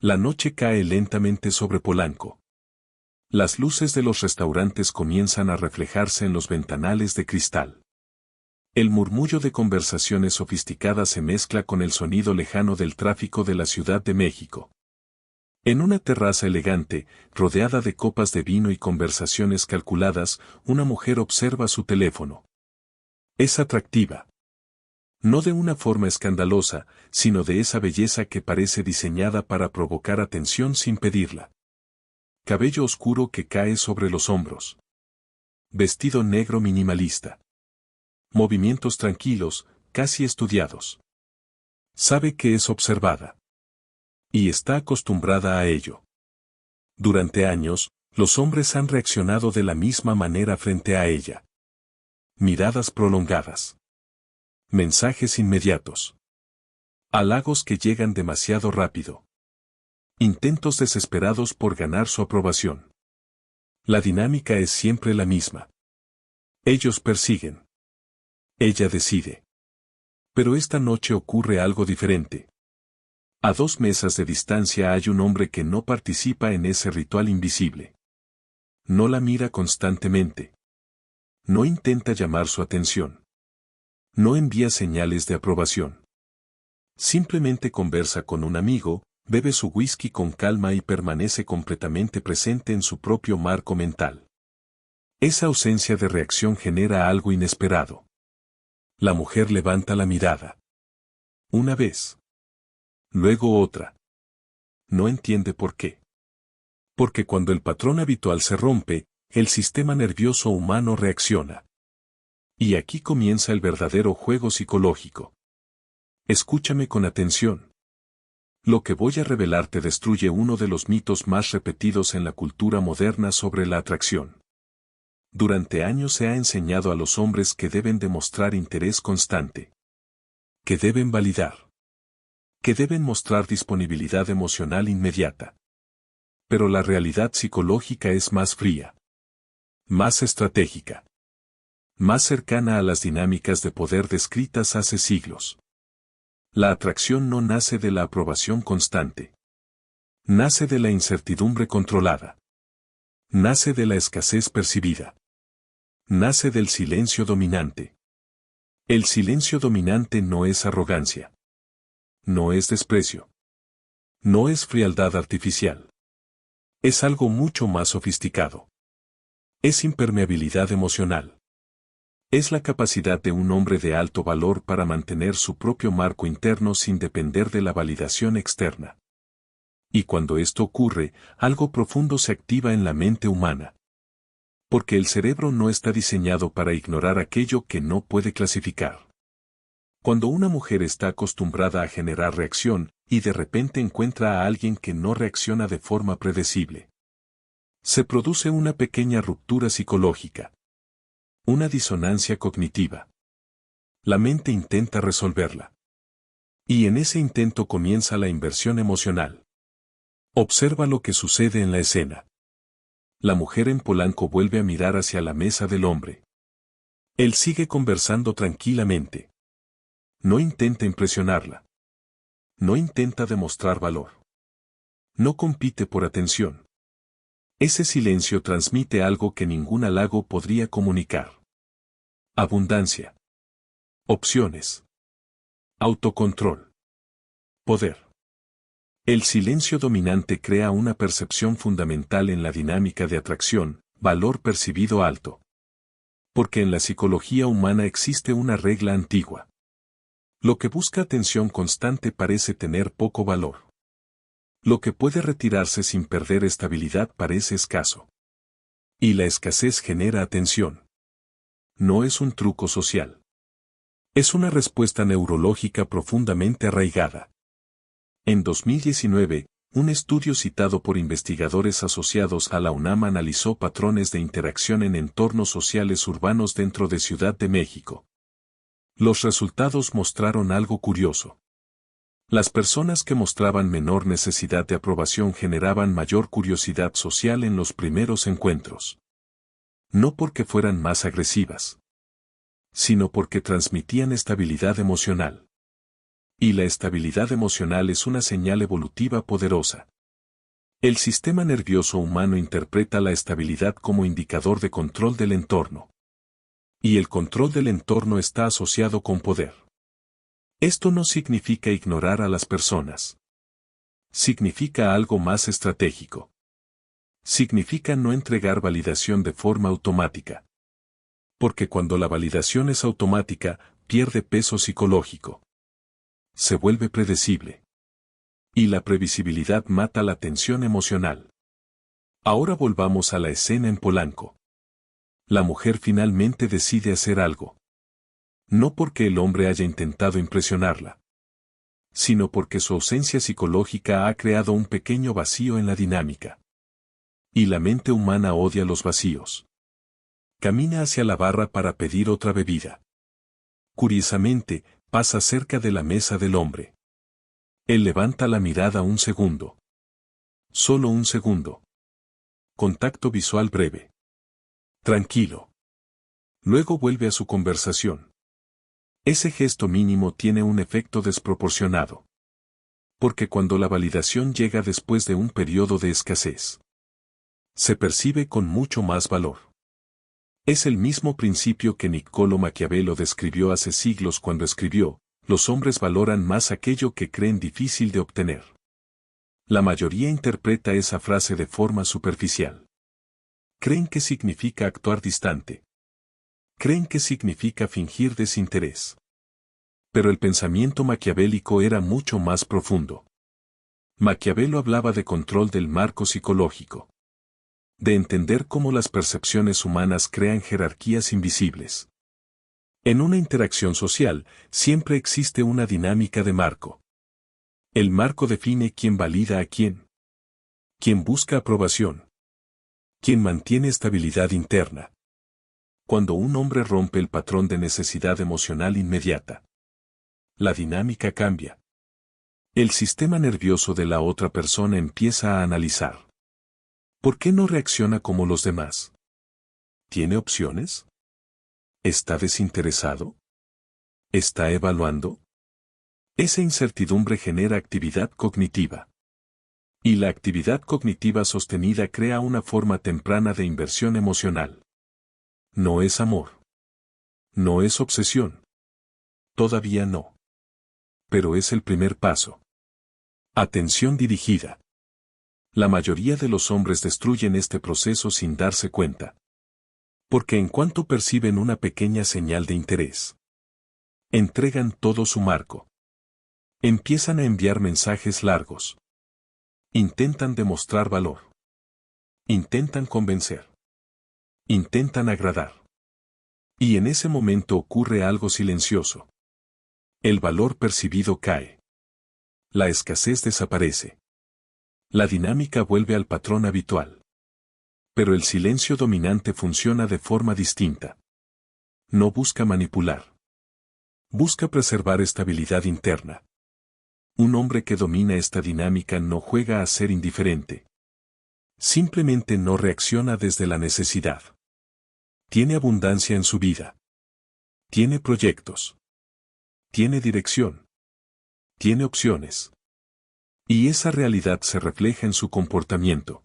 La noche cae lentamente sobre Polanco. Las luces de los restaurantes comienzan a reflejarse en los ventanales de cristal. El murmullo de conversaciones sofisticadas se mezcla con el sonido lejano del tráfico de la Ciudad de México. En una terraza elegante, rodeada de copas de vino y conversaciones calculadas, una mujer observa su teléfono. Es atractiva. No de una forma escandalosa, sino de esa belleza que parece diseñada para provocar atención sin pedirla. Cabello oscuro que cae sobre los hombros. Vestido negro minimalista. Movimientos tranquilos, casi estudiados. Sabe que es observada. Y está acostumbrada a ello. Durante años, los hombres han reaccionado de la misma manera frente a ella. Miradas prolongadas. Mensajes inmediatos. Halagos que llegan demasiado rápido. Intentos desesperados por ganar su aprobación. La dinámica es siempre la misma. Ellos persiguen. Ella decide. Pero esta noche ocurre algo diferente. A 2 mesas de distancia hay un hombre que no participa en ese ritual invisible. No la mira constantemente. No intenta llamar su atención. No envía señales de aprobación. Simplemente conversa con un amigo, bebe su whisky con calma y permanece completamente presente en su propio marco mental. Esa ausencia de reacción genera algo inesperado. La mujer levanta la mirada. Una vez. Luego otra. No entiende por qué. Porque cuando el patrón habitual se rompe, el sistema nervioso humano reacciona. Y aquí comienza el verdadero juego psicológico. Escúchame con atención. Lo que voy a revelarte destruye uno de los mitos más repetidos en la cultura moderna sobre la atracción. Durante años se ha enseñado a los hombres que deben demostrar interés constante. Que deben validar. Que deben mostrar disponibilidad emocional inmediata. Pero la realidad psicológica es más fría. Más estratégica. Más cercana a las dinámicas de poder descritas hace siglos. La atracción no nace de la aprobación constante. Nace de la incertidumbre controlada. Nace de la escasez percibida. Nace del silencio dominante. El silencio dominante no es arrogancia. No es desprecio. No es frialdad artificial. Es algo mucho más sofisticado. Es impermeabilidad emocional. Es la capacidad de un hombre de alto valor para mantener su propio marco interno sin depender de la validación externa. Y cuando esto ocurre, algo profundo se activa en la mente humana. Porque el cerebro no está diseñado para ignorar aquello que no puede clasificar. Cuando una mujer está acostumbrada a generar reacción, y de repente encuentra a alguien que no reacciona de forma predecible, se produce una pequeña ruptura psicológica. Una disonancia cognitiva. La mente intenta resolverla. Y en ese intento comienza la inversión emocional. Observa lo que sucede en la escena. La mujer en Polanco vuelve a mirar hacia la mesa del hombre. Él sigue conversando tranquilamente. No intenta impresionarla. No intenta demostrar valor. No compite por atención. Ese silencio transmite algo que ningún halago podría comunicar. Abundancia. Opciones. Autocontrol. Poder. El silencio dominante crea una percepción fundamental en la dinámica de atracción, valor percibido alto. Porque en la psicología humana existe una regla antigua. Lo que busca atención constante parece tener poco valor. Lo que puede retirarse sin perder estabilidad parece escaso. Y la escasez genera atención. No es un truco social. Es una respuesta neurológica profundamente arraigada. En 2019, un estudio citado por investigadores asociados a la UNAM analizó patrones de interacción en entornos sociales urbanos dentro de Ciudad de México. Los resultados mostraron algo curioso. Las personas que mostraban menor necesidad de aprobación generaban mayor curiosidad social en los primeros encuentros. No porque fueran más agresivas, sino porque transmitían estabilidad emocional. Y la estabilidad emocional es una señal evolutiva poderosa. El sistema nervioso humano interpreta la estabilidad como indicador de control del entorno. Y el control del entorno está asociado con poder. Esto no significa ignorar a las personas. Significa algo más estratégico. Significa no entregar validación de forma automática. Porque cuando la validación es automática, pierde peso psicológico. Se vuelve predecible. Y la previsibilidad mata la tensión emocional. Ahora volvamos a la escena en Polanco. La mujer finalmente decide hacer algo. No porque el hombre haya intentado impresionarla, sino porque su ausencia psicológica ha creado un pequeño vacío en la dinámica. Y la mente humana odia los vacíos. Camina hacia la barra para pedir otra bebida. Curiosamente, pasa cerca de la mesa del hombre. Él levanta la mirada un segundo. Solo un segundo. Contacto visual breve. Tranquilo. Luego vuelve a su conversación. Ese gesto mínimo tiene un efecto desproporcionado. Porque cuando la validación llega después de un periodo de escasez, se percibe con mucho más valor. Es el mismo principio que Niccolò Maquiavelo describió hace siglos cuando escribió: los hombres valoran más aquello que creen difícil de obtener. La mayoría interpreta esa frase de forma superficial. Creen que significa actuar distante. Creen que significa fingir desinterés. Pero el pensamiento maquiavélico era mucho más profundo. Maquiavelo hablaba de control del marco psicológico. De entender cómo las percepciones humanas crean jerarquías invisibles. En una interacción social, siempre existe una dinámica de marco. El marco define quién valida a quién. Quién busca aprobación. Quién mantiene estabilidad interna. Cuando un hombre rompe el patrón de necesidad emocional inmediata, la dinámica cambia. El sistema nervioso de la otra persona empieza a analizar. ¿Por qué no reacciona como los demás? ¿Tiene opciones? ¿Está desinteresado? ¿Está evaluando? Esa incertidumbre genera actividad cognitiva. Y la actividad cognitiva sostenida crea una forma temprana de inversión emocional. No es amor. No es obsesión. Todavía no. Pero es el primer paso. Atención dirigida. La mayoría de los hombres destruyen este proceso sin darse cuenta. Porque en cuanto perciben una pequeña señal de interés, entregan todo su marco. Empiezan a enviar mensajes largos. Intentan demostrar valor. Intentan convencer. Intentan agradar. Y en ese momento ocurre algo silencioso. El valor percibido cae. La escasez desaparece. La dinámica vuelve al patrón habitual. Pero el silencio dominante funciona de forma distinta. No busca manipular. Busca preservar estabilidad interna. Un hombre que domina esta dinámica no juega a ser indiferente. Simplemente no reacciona desde la necesidad. Tiene abundancia en su vida. Tiene proyectos. Tiene dirección. Tiene opciones. Y esa realidad se refleja en su comportamiento.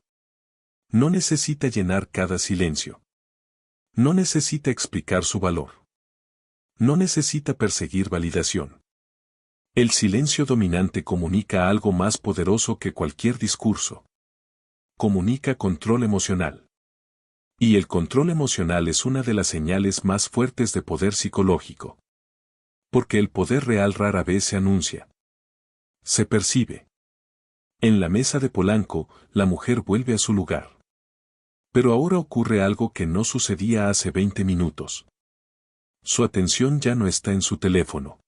No necesita llenar cada silencio. No necesita explicar su valor. No necesita perseguir validación. El silencio dominante comunica algo más poderoso que cualquier discurso. Comunica control emocional. Y el control emocional es una de las señales más fuertes de poder psicológico. Porque el poder real rara vez se anuncia. Se percibe. En la mesa de Polanco, la mujer vuelve a su lugar. Pero ahora ocurre algo que no sucedía hace 20 minutos. Su atención ya no está en su teléfono.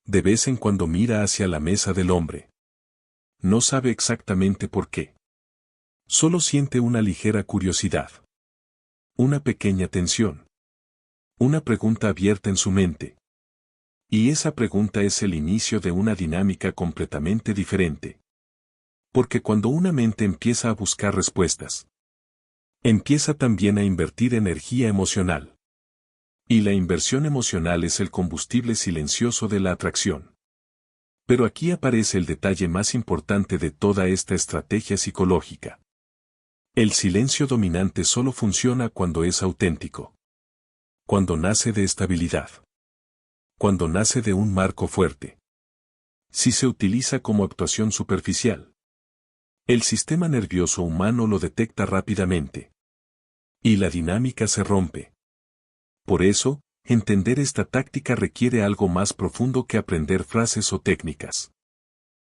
De vez en cuando mira hacia la mesa del hombre. No sabe exactamente por qué. Solo siente una ligera curiosidad. Una pequeña tensión. Una pregunta abierta en su mente. Y esa pregunta es el inicio de una dinámica completamente diferente. Porque cuando una mente empieza a buscar respuestas, empieza también a invertir energía emocional. Y la inversión emocional es el combustible silencioso de la atracción. Pero aquí aparece el detalle más importante de toda esta estrategia psicológica. El silencio dominante solo funciona cuando es auténtico. Cuando nace de estabilidad. Cuando nace de un marco fuerte. Si se utiliza como actuación superficial, el sistema nervioso humano lo detecta rápidamente. Y la dinámica se rompe. Por eso, entender esta táctica requiere algo más profundo que aprender frases o técnicas.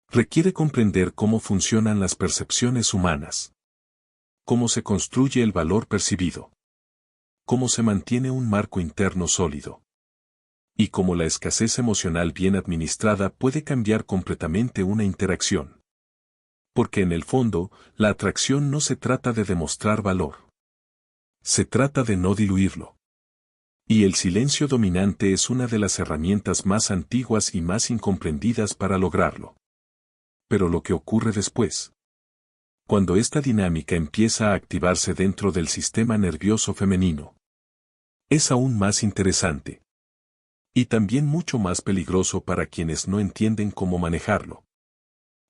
Requiere comprender cómo funcionan las percepciones humanas. Cómo se construye el valor percibido. Cómo se mantiene un marco interno sólido. Y cómo la escasez emocional bien administrada puede cambiar completamente una interacción. Porque en el fondo, la atracción no se trata de demostrar valor. Se trata de no diluirlo. Y el silencio dominante es una de las herramientas más antiguas y más incomprendidas para lograrlo. Pero lo que ocurre después, cuando esta dinámica empieza a activarse dentro del sistema nervioso femenino, es aún más interesante. Y también mucho más peligroso para quienes no entienden cómo manejarlo.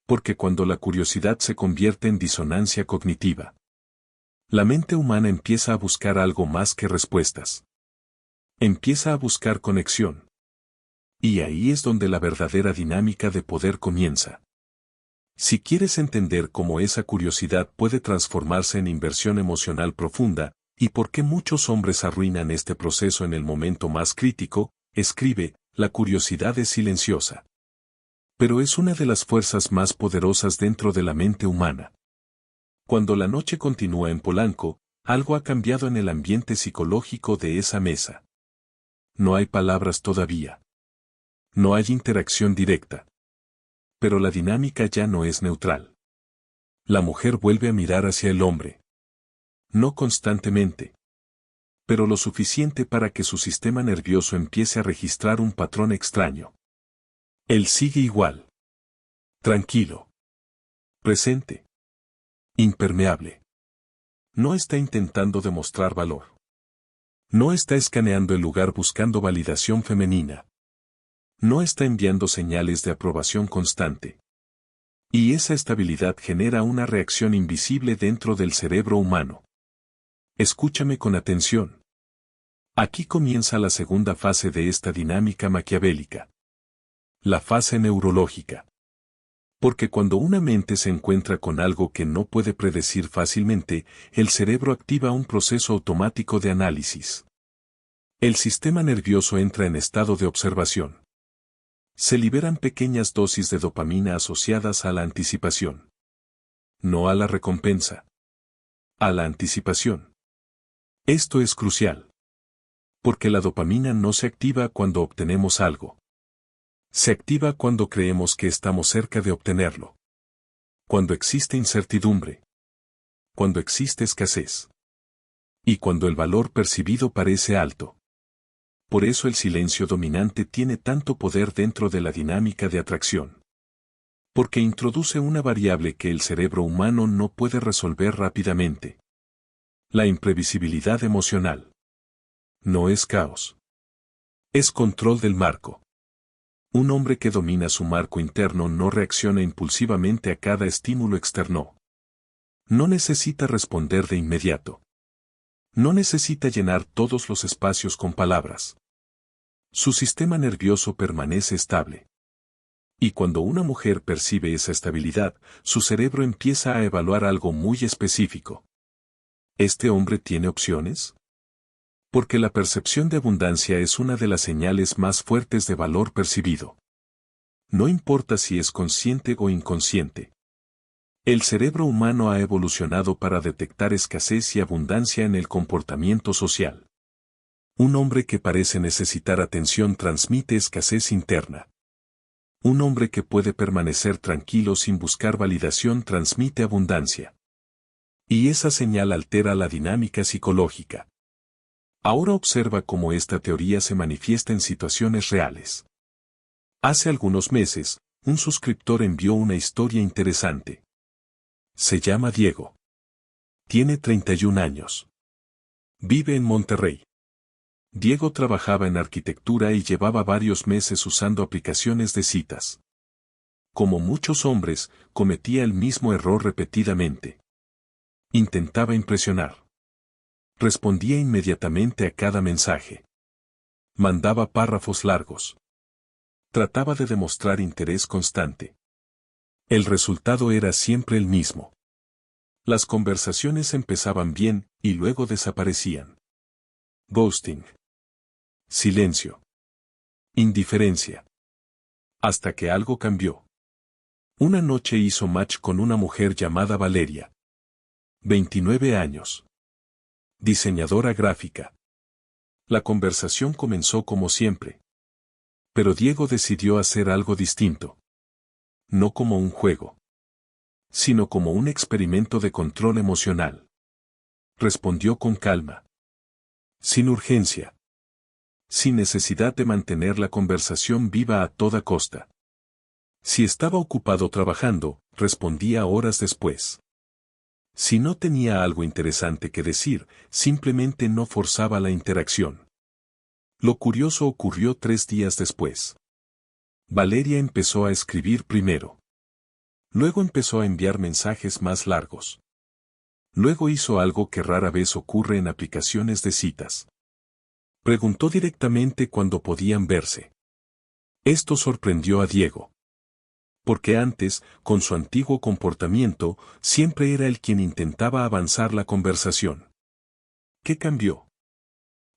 Porque cuando la curiosidad se convierte en disonancia cognitiva, la mente humana empieza a buscar algo más que respuestas. Empieza a buscar conexión. Y ahí es donde la verdadera dinámica de poder comienza. Si quieres entender cómo esa curiosidad puede transformarse en inversión emocional profunda, y por qué muchos hombres arruinan este proceso en el momento más crítico, escribe, la curiosidad es silenciosa. Pero es una de las fuerzas más poderosas dentro de la mente humana. Cuando la noche continúa en Polanco, algo ha cambiado en el ambiente psicológico de esa mesa. No hay palabras todavía. No hay interacción directa. Pero la dinámica ya no es neutral. La mujer vuelve a mirar hacia el hombre. No constantemente. Pero lo suficiente para que su sistema nervioso empiece a registrar un patrón extraño. Él sigue igual. Tranquilo. Presente. Impermeable. No está intentando demostrar valor. No está escaneando el lugar buscando validación femenina. No está enviando señales de aprobación constante. Y esa estabilidad genera una reacción invisible dentro del cerebro humano. Escúchame con atención. Aquí comienza la segunda fase de esta dinámica maquiavélica. La fase neurológica. Porque cuando una mente se encuentra con algo que no puede predecir fácilmente, el cerebro activa un proceso automático de análisis. El sistema nervioso entra en estado de observación. Se liberan pequeñas dosis de dopamina asociadas a la anticipación. No a la recompensa. A la anticipación. Esto es crucial. Porque la dopamina no se activa cuando obtenemos algo. Se activa cuando creemos que estamos cerca de obtenerlo. Cuando existe incertidumbre. Cuando existe escasez. Y cuando el valor percibido parece alto. Por eso el silencio dominante tiene tanto poder dentro de la dinámica de atracción. Porque introduce una variable que el cerebro humano no puede resolver rápidamente. La imprevisibilidad emocional. No es caos. Es control del marco. Un hombre que domina su marco interno no reacciona impulsivamente a cada estímulo externo. No necesita responder de inmediato. No necesita llenar todos los espacios con palabras. Su sistema nervioso permanece estable. Y cuando una mujer percibe esa estabilidad, su cerebro empieza a evaluar algo muy específico. ¿Este hombre tiene opciones? Porque la percepción de abundancia es una de las señales más fuertes de valor percibido. No importa si es consciente o inconsciente. El cerebro humano ha evolucionado para detectar escasez y abundancia en el comportamiento social. Un hombre que parece necesitar atención transmite escasez interna. Un hombre que puede permanecer tranquilo sin buscar validación transmite abundancia. Y esa señal altera la dinámica psicológica. Ahora observa cómo esta teoría se manifiesta en situaciones reales. Hace algunos meses, un suscriptor envió una historia interesante. Se llama Diego. Tiene 31 años. Vive en Monterrey. Diego trabajaba en arquitectura y llevaba varios meses usando aplicaciones de citas. como muchos hombres, cometía el mismo error repetidamente. Intentaba impresionar. Respondía inmediatamente a cada mensaje. Mandaba párrafos largos. Trataba de demostrar interés constante. El resultado era siempre el mismo. Las conversaciones empezaban bien y luego desaparecían. Ghosting. Silencio. Indiferencia. Hasta que algo cambió. Una noche hizo match con una mujer llamada Valeria. 29 años. Diseñadora gráfica. La conversación comenzó como siempre. Pero Diego decidió hacer algo distinto. No como un juego, sino como un experimento de control emocional. Respondió con calma. Sin urgencia. Sin necesidad de mantener la conversación viva a toda costa. Si estaba ocupado trabajando, respondía horas después. Si no tenía algo interesante que decir, simplemente no forzaba la interacción. Lo curioso ocurrió 3 días después. Valeria empezó a escribir primero. Luego empezó a enviar mensajes más largos. Luego hizo algo que rara vez ocurre en aplicaciones de citas. Preguntó directamente cuándo podían verse. Esto sorprendió a Diego. Porque antes, con su antiguo comportamiento, siempre era él quien intentaba avanzar la conversación. ¿Qué cambió?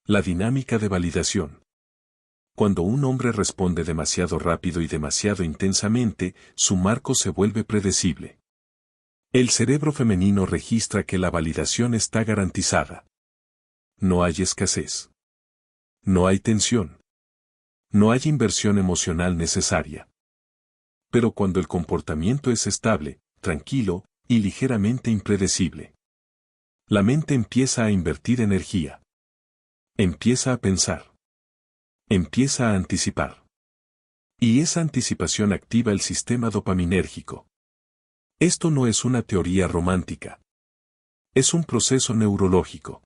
La dinámica de validación. Cuando un hombre responde demasiado rápido y demasiado intensamente, su marco se vuelve predecible. El cerebro femenino registra que la validación está garantizada. No hay escasez. No hay tensión. No hay inversión emocional necesaria. Pero cuando el comportamiento es estable, tranquilo y ligeramente impredecible, la mente empieza a invertir energía. Empieza a pensar. Empieza a anticipar. Y esa anticipación activa el sistema dopaminérgico. Esto no es una teoría romántica. Es un proceso neurológico.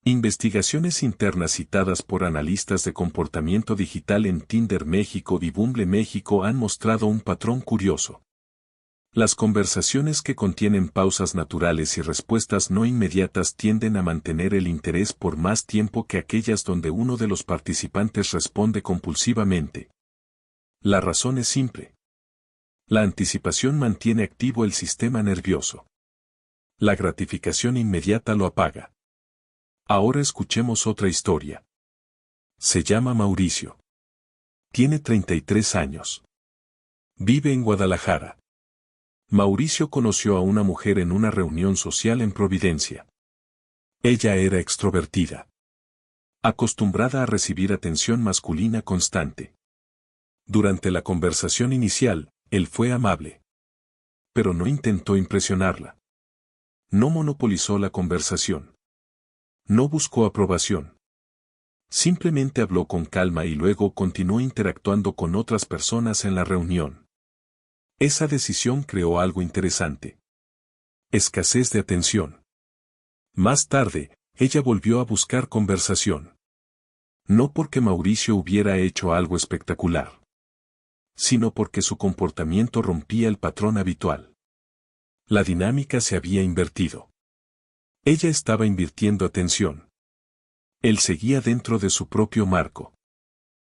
Investigaciones internas citadas por analistas de comportamiento digital en Tinder México y Bumble México han mostrado un patrón curioso. Las conversaciones que contienen pausas naturales y respuestas no inmediatas tienden a mantener el interés por más tiempo que aquellas donde uno de los participantes responde compulsivamente. La razón es simple. La anticipación mantiene activo el sistema nervioso. La gratificación inmediata lo apaga. Ahora escuchemos otra historia. Se llama Mauricio. Tiene 33 años. Vive en Guadalajara. Mauricio conoció a una mujer en una reunión social en Providencia. Ella era extrovertida. Acostumbrada a recibir atención masculina constante. Durante la conversación inicial, él fue amable. Pero no intentó impresionarla. No monopolizó la conversación. No buscó aprobación. Simplemente habló con calma y luego continuó interactuando con otras personas en la reunión. Esa decisión creó algo interesante. Escasez de atención. Más tarde, ella volvió a buscar conversación. No porque Mauricio hubiera hecho algo espectacular, sino porque su comportamiento rompía el patrón habitual. La dinámica se había invertido. Ella estaba invirtiendo atención. Él seguía dentro de su propio marco.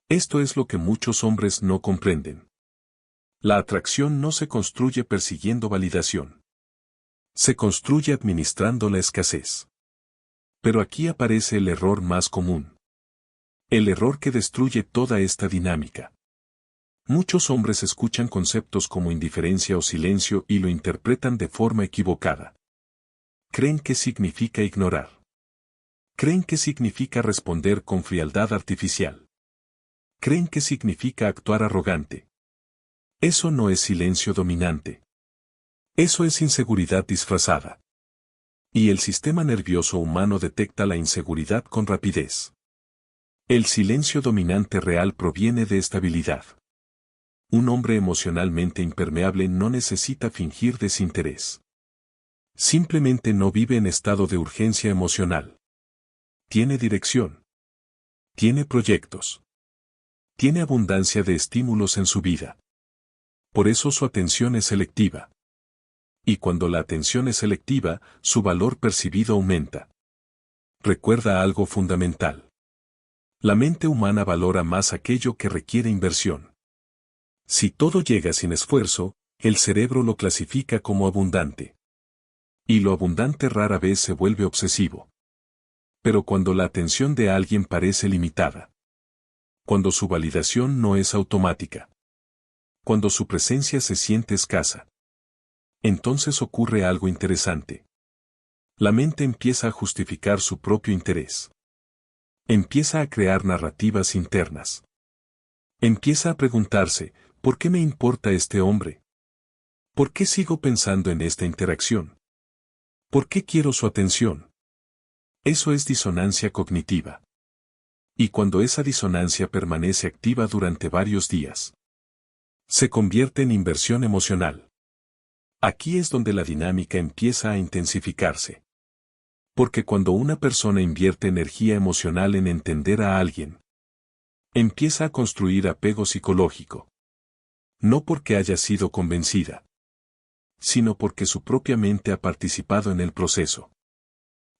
Esto es lo que muchos hombres no comprenden. La atracción no se construye persiguiendo validación. Se construye administrando la escasez. Pero aquí aparece el error más común. El error que destruye toda esta dinámica. Muchos hombres escuchan conceptos como indiferencia o silencio y lo interpretan de forma equivocada. Creen que significa ignorar. Creen que significa responder con frialdad artificial. Creen que significa actuar arrogante. Eso no es silencio dominante. Eso es inseguridad disfrazada. Y el sistema nervioso humano detecta la inseguridad con rapidez. El silencio dominante real proviene de estabilidad. Un hombre emocionalmente impermeable no necesita fingir desinterés. Simplemente no vive en estado de urgencia emocional. Tiene dirección. Tiene proyectos. Tiene abundancia de estímulos en su vida. Por eso su atención es selectiva. Y cuando la atención es selectiva, su valor percibido aumenta. Recuerda algo fundamental. La mente humana valora más aquello que requiere inversión. Si todo llega sin esfuerzo, el cerebro lo clasifica como abundante. Y lo abundante rara vez se vuelve obsesivo. Pero cuando la atención de alguien parece limitada. Cuando su validación no es automática. Cuando su presencia se siente escasa. Entonces ocurre algo interesante. La mente empieza a justificar su propio interés. Empieza a crear narrativas internas. Empieza a preguntarse, ¿por qué me importa este hombre? ¿Por qué sigo pensando en esta interacción? ¿Por qué quiero su atención? Eso es disonancia cognitiva. Y cuando esa disonancia permanece activa durante varios días, se convierte en inversión emocional. Aquí es donde la dinámica empieza a intensificarse. Porque cuando una persona invierte energía emocional en entender a alguien, empieza a construir apego psicológico. No porque haya sido convencida, sino porque su propia mente ha participado en el proceso.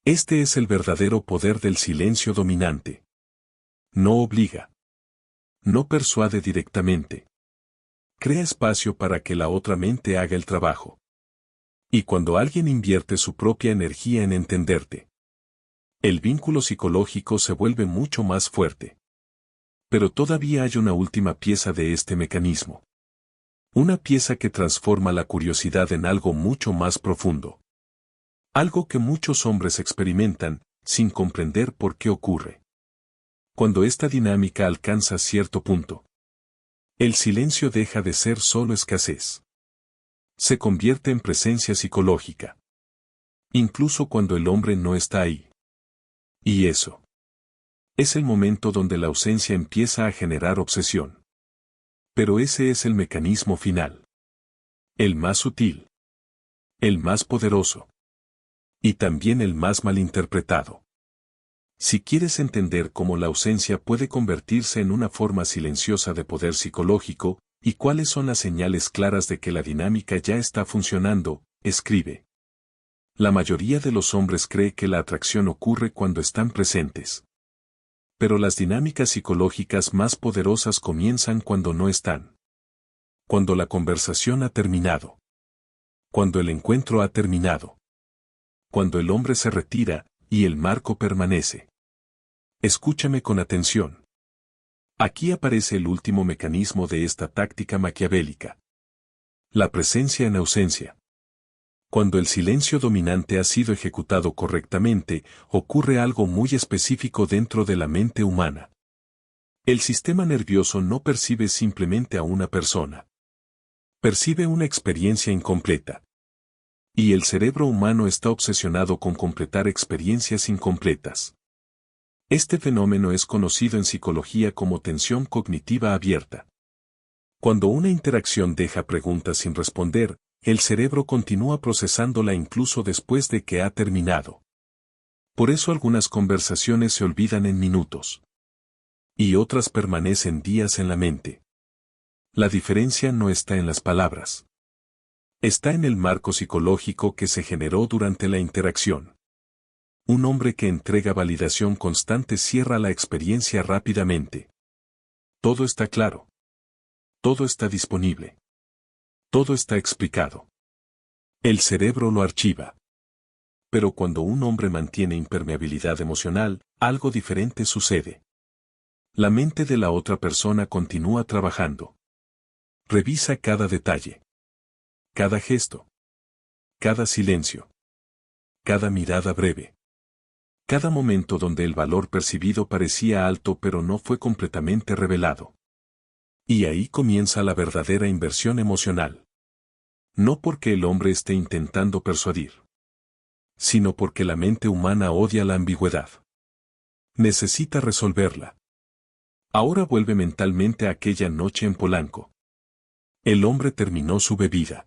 Este es el verdadero poder del silencio dominante. No obliga. No persuade directamente. Crea espacio para que la otra mente haga el trabajo. Y cuando alguien invierte su propia energía en entenderte, el vínculo psicológico se vuelve mucho más fuerte. Pero todavía hay una última pieza de este mecanismo. Una pieza que transforma la curiosidad en algo mucho más profundo. Algo que muchos hombres experimentan, sin comprender por qué ocurre. Cuando esta dinámica alcanza cierto punto, el silencio deja de ser solo escasez. Se convierte en presencia psicológica. Incluso cuando el hombre no está ahí. Y eso es el momento donde la ausencia empieza a generar obsesión. Pero ese es el mecanismo final. El más sutil. El más poderoso. Y también el más malinterpretado. Si quieres entender cómo la ausencia puede convertirse en una forma silenciosa de poder psicológico, y cuáles son las señales claras de que la dinámica ya está funcionando, escribe. La mayoría de los hombres cree que la atracción ocurre cuando están presentes. Pero las dinámicas psicológicas más poderosas comienzan cuando no están. Cuando la conversación ha terminado. Cuando el encuentro ha terminado. Cuando el hombre se retira, y el marco permanece. Escúchame con atención. Aquí aparece el último mecanismo de esta táctica maquiavélica. La presencia en ausencia. Cuando el silencio dominante ha sido ejecutado correctamente, ocurre algo muy específico dentro de la mente humana. El sistema nervioso no percibe simplemente a una persona. Percibe una experiencia incompleta. Y el cerebro humano está obsesionado con completar experiencias incompletas. Este fenómeno es conocido en psicología como tensión cognitiva abierta. Cuando una interacción deja preguntas sin responder, el cerebro continúa procesándola incluso después de que ha terminado. Por eso algunas conversaciones se olvidan en minutos. Y otras permanecen días en la mente. La diferencia no está en las palabras. Está en el marco psicológico que se generó durante la interacción. Un hombre que entrega validación constante cierra la experiencia rápidamente. Todo está claro. Todo está disponible. Todo está explicado. El cerebro lo archiva. Pero cuando un hombre mantiene impermeabilidad emocional, algo diferente sucede. La mente de la otra persona continúa trabajando. Revisa cada detalle. Cada gesto. Cada silencio. Cada mirada breve. Cada momento donde el valor percibido parecía alto pero no fue completamente revelado. Y ahí comienza la verdadera inversión emocional. No porque el hombre esté intentando persuadir, sino porque la mente humana odia la ambigüedad. Necesita resolverla. Ahora vuelve mentalmente a aquella noche en Polanco. El hombre terminó su bebida.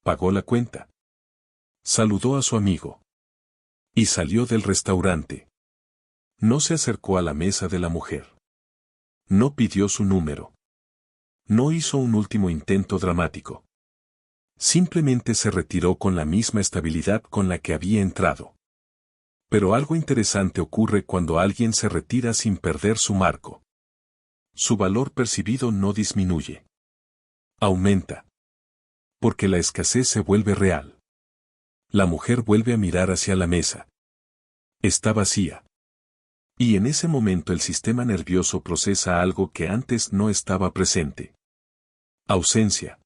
Pagó la cuenta. Saludó a su amigo. Y salió del restaurante. No se acercó a la mesa de la mujer. No pidió su número. No hizo un último intento dramático. Simplemente se retiró con la misma estabilidad con la que había entrado. Pero algo interesante ocurre cuando alguien se retira sin perder su marco. Su valor percibido no disminuye. Aumenta. Porque la escasez se vuelve real. La mujer vuelve a mirar hacia la mesa. Está vacía. Y en ese momento el sistema nervioso procesa algo que antes no estaba presente. Ausencia.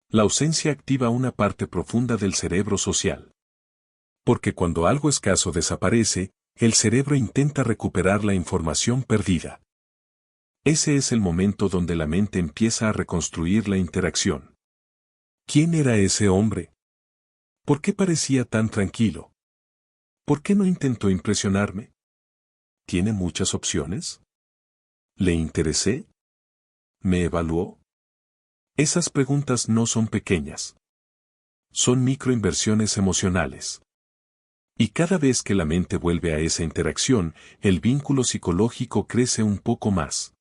La ausencia activa una parte profunda del cerebro social. Porque cuando algo escaso desaparece, el cerebro intenta recuperar la información perdida. Ese es el momento donde la mente empieza a reconstruir la interacción. ¿Quién era ese hombre? ¿Por qué parecía tan tranquilo? ¿Por qué no intentó impresionarme? ¿Tiene muchas opciones? ¿Le interesé? ¿Me evaluó? Esas preguntas no son pequeñas. Son microinversiones emocionales. Y cada vez que la mente vuelve a esa interacción, el vínculo psicológico crece un poco más.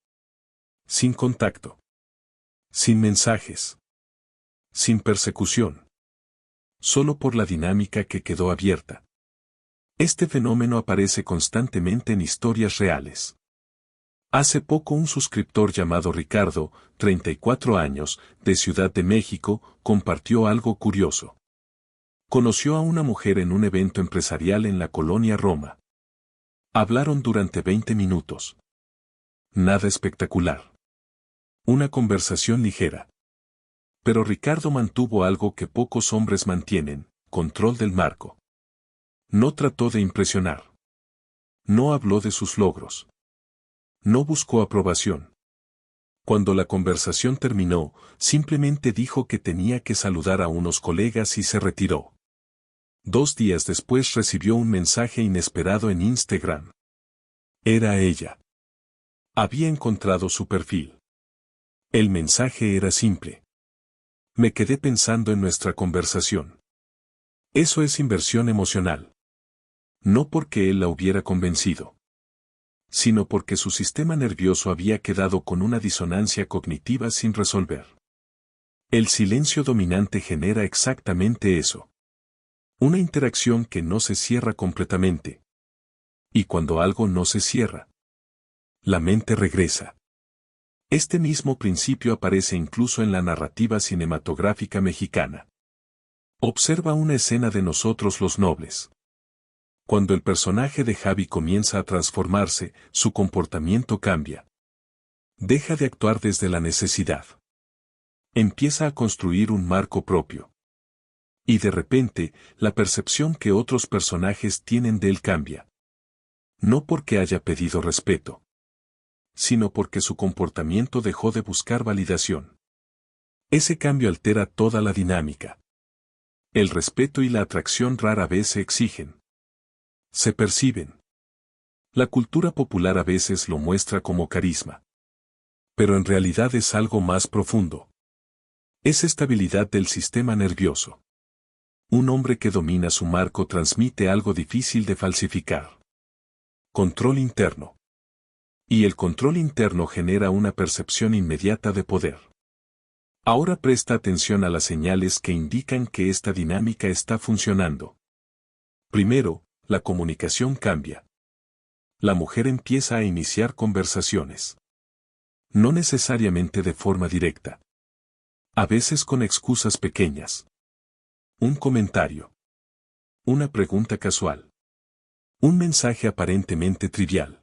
Sin contacto. Sin mensajes. Sin persecución. Solo por la dinámica que quedó abierta. Este fenómeno aparece constantemente en historias reales. Hace poco un suscriptor llamado Ricardo, 34 años, de Ciudad de México, compartió algo curioso. Conoció a una mujer en un evento empresarial en la colonia Roma. Hablaron durante 20 minutos. Nada espectacular. Una conversación ligera. Pero Ricardo mantuvo algo que pocos hombres mantienen, control del marco. No trató de impresionar. No habló de sus logros. No buscó aprobación. Cuando la conversación terminó, simplemente dijo que tenía que saludar a unos colegas y se retiró. 2 días después recibió un mensaje inesperado en Instagram. Era ella. Había encontrado su perfil. El mensaje era simple. Me quedé pensando en nuestra conversación. Eso es inversión emocional. No porque él la hubiera convencido, sino porque su sistema nervioso había quedado con una disonancia cognitiva sin resolver. El silencio dominante genera exactamente eso. Una interacción que no se cierra completamente. Y cuando algo no se cierra, la mente regresa. Este mismo principio aparece incluso en la narrativa cinematográfica mexicana. Observa una escena de Nosotros los Nobles. Cuando el personaje de Javi comienza a transformarse, su comportamiento cambia. Deja de actuar desde la necesidad. Empieza a construir un marco propio. Y de repente, la percepción que otros personajes tienen de él cambia. No porque haya pedido respeto, sino porque su comportamiento dejó de buscar validación. Ese cambio altera toda la dinámica. El respeto y la atracción rara vez se exigen. Se perciben. La cultura popular a veces lo muestra como carisma. Pero en realidad es algo más profundo. Es estabilidad del sistema nervioso. Un hombre que domina su marco transmite algo difícil de falsificar. Control interno. Y el control interno genera una percepción inmediata de poder. Ahora presta atención a las señales que indican que esta dinámica está funcionando. Primero, la comunicación cambia. La mujer empieza a iniciar conversaciones. No necesariamente de forma directa. A veces con excusas pequeñas. Un comentario. Una pregunta casual. Un mensaje aparentemente trivial.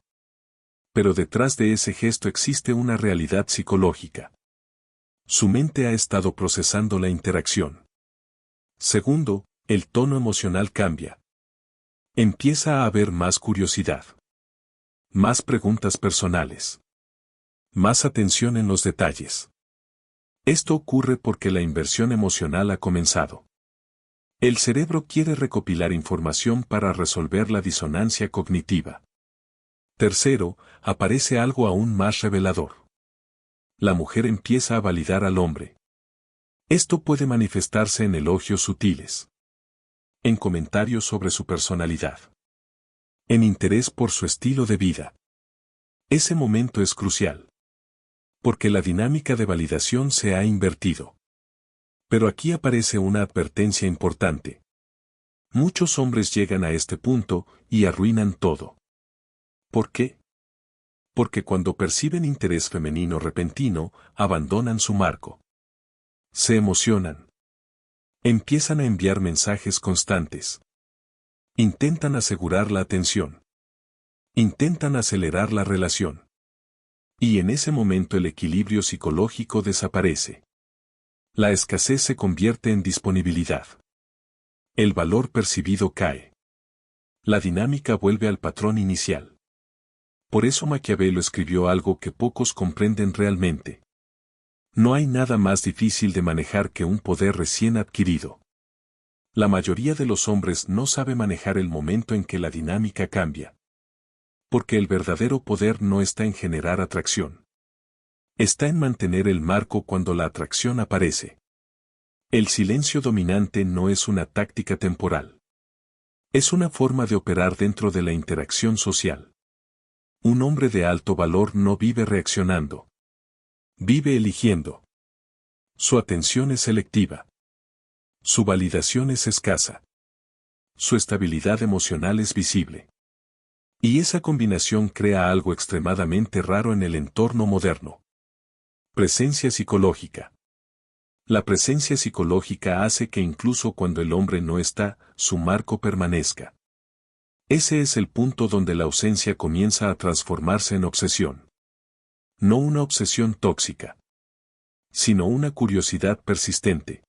Pero detrás de ese gesto existe una realidad psicológica. Su mente ha estado procesando la interacción. Segundo, el tono emocional cambia. Empieza a haber más curiosidad. Más preguntas personales. Más atención en los detalles. Esto ocurre porque la inversión emocional ha comenzado. El cerebro quiere recopilar información para resolver la disonancia cognitiva. Tercero, aparece algo aún más revelador. La mujer empieza a validar al hombre. Esto puede manifestarse en elogios sutiles. En comentarios sobre su personalidad. En interés por su estilo de vida. Ese momento es crucial. Porque la dinámica de validación se ha invertido. Pero aquí aparece una advertencia importante. Muchos hombres llegan a este punto y arruinan todo. ¿Por qué? Porque cuando perciben interés femenino repentino, abandonan su marco. Se emocionan. Empiezan a enviar mensajes constantes. Intentan asegurar la atención. Intentan acelerar la relación. Y en ese momento el equilibrio psicológico desaparece. La escasez se convierte en disponibilidad. El valor percibido cae. La dinámica vuelve al patrón inicial. Por eso Maquiavelo escribió algo que pocos comprenden realmente. No hay nada más difícil de manejar que un poder recién adquirido. La mayoría de los hombres no sabe manejar el momento en que la dinámica cambia. Porque el verdadero poder no está en generar atracción. Está en mantener el marco cuando la atracción aparece. El silencio dominante no es una táctica temporal. Es una forma de operar dentro de la interacción social. Un hombre de alto valor no vive reaccionando. Vive eligiendo. Su atención es selectiva. Su validación es escasa. Su estabilidad emocional es visible. Y esa combinación crea algo extremadamente raro en el entorno moderno. Presencia psicológica. La presencia psicológica hace que incluso cuando el hombre no está, su marco permanezca. Ese es el punto donde la ausencia comienza a transformarse en obsesión. No una obsesión tóxica, sino una curiosidad persistente.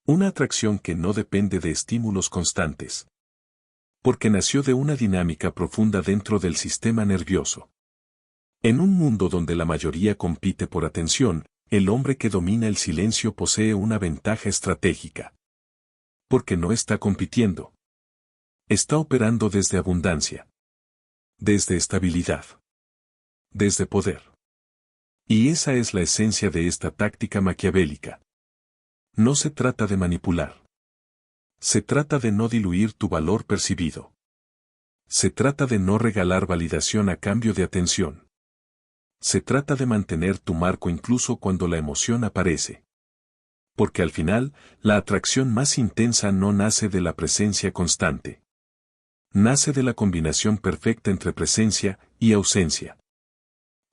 Una atracción que no depende de estímulos constantes. Porque nació de una dinámica profunda dentro del sistema nervioso. En un mundo donde la mayoría compite por atención, el hombre que domina el silencio posee una ventaja estratégica. Porque no está compitiendo. Está operando desde abundancia. Desde estabilidad. Desde poder. Y esa es la esencia de esta táctica maquiavélica. No se trata de manipular. Se trata de no diluir tu valor percibido. Se trata de no regalar validación a cambio de atención. Se trata de mantener tu marco incluso cuando la emoción aparece. Porque al final, la atracción más intensa no nace de la presencia constante. Nace de la combinación perfecta entre presencia y ausencia.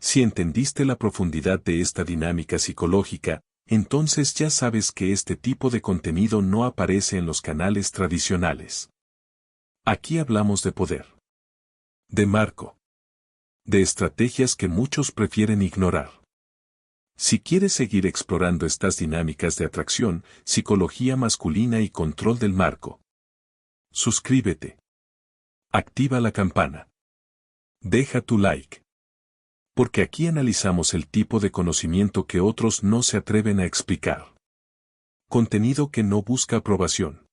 Si entendiste la profundidad de esta dinámica psicológica, entonces ya sabes que este tipo de contenido no aparece en los canales tradicionales. Aquí hablamos de poder. De marco. De estrategias que muchos prefieren ignorar. Si quieres seguir explorando estas dinámicas de atracción, psicología masculina y control del marco, suscríbete. Activa la campana. Deja tu like. Porque aquí analizamos el tipo de conocimiento que otros no se atreven a explicar. Contenido que no busca aprobación.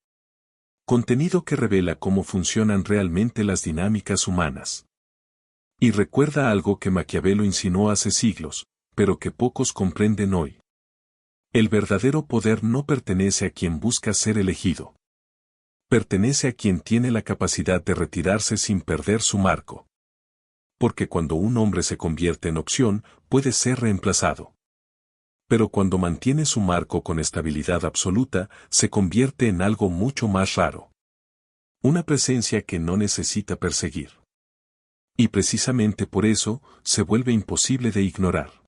Contenido que revela cómo funcionan realmente las dinámicas humanas. Y recuerda algo que Maquiavelo insinuó hace siglos, pero que pocos comprenden hoy. El verdadero poder no pertenece a quien busca ser elegido. Pertenece a quien tiene la capacidad de retirarse sin perder su marco. Porque cuando un hombre se convierte en opción, puede ser reemplazado. Pero cuando mantiene su marco con estabilidad absoluta, se convierte en algo mucho más raro. Una presencia que no necesita perseguir. Y precisamente por eso, se vuelve imposible de ignorar.